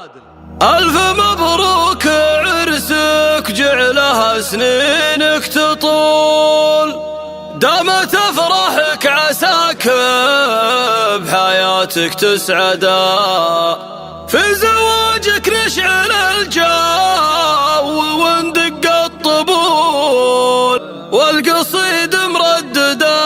ألف مبروك عرسك جعلها سنينك تطول، دامت أفراحك عساك بحياتك تسعدا، في زواجك نشعل الجو وندق الطبول والقصيد مرددا.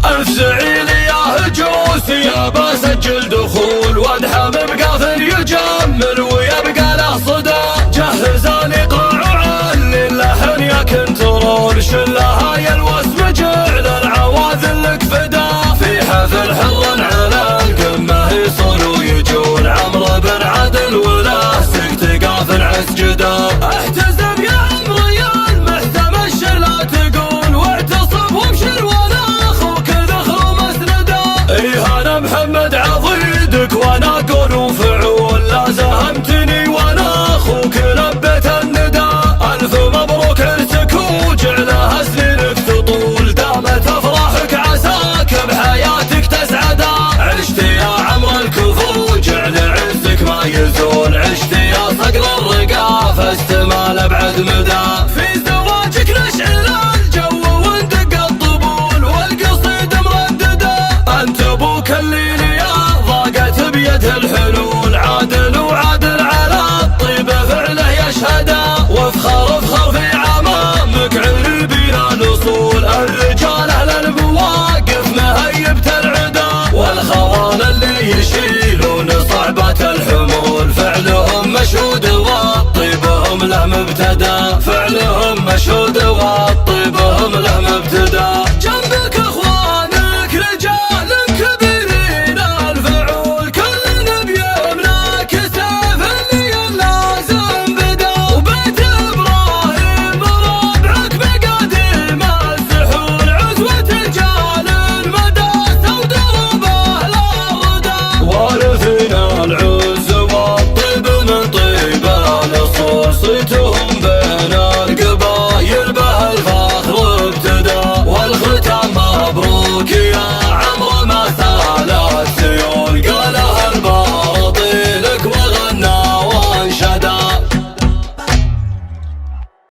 ألف زعيل يا هجوس يا بسجل دخول، وادحم بقافل يجمل ويبقى له صدى، جهزاني قاع وعلي اللحن يا كنترول، شلها يا الوسم جعل العواذل لك فدا، في حفل حر على القمة يصول ويجول، عمرو بن عدل ولا سكت قافل عسجدا، احتزم يا عمرو يا المحتم الشلا تقول، واعتصم وابشر ولا اخوك ذخر مسندا، ايه انا محمد عضيدك وانا قول وفعول، لا زهمتني وانا اخوك لبيت الندى، الف مبروك عرسك وجعلها سنينك تطول، دامت افراحك عساك بحياتك تسعدا، عشت يا عمرو الكفو جعل عزك ما يزول، عشت يا صقر الرقا فاستمال ابعد مدى، في زواجك نشعل الجو وندق الطبول والقصيد مرددا، انت ابوك الليل يا ضاقت بيد الحلول، عادل وعادل على الطيب فعله يشهدا، وافخر افخر في عمامك عربي الاصول، الرجال اهل المواقف مهيبة العدا، والخوان اللي يشيلون صعبة الحمول، فعلهم مشهود وطيبهم له مبتدا، فعلهم مشهود وطيبهم له مبتدا، جنبك اخوانك رجال كبيرين الفعول، كل بيملك سيف اللي لازم بدا، وبيت ابراهيم ربعك بقديم السحول، عزوة رجال المداسة ودربه لا غدا، وارثنا العز والطيب من طيب الاصول، صيتهم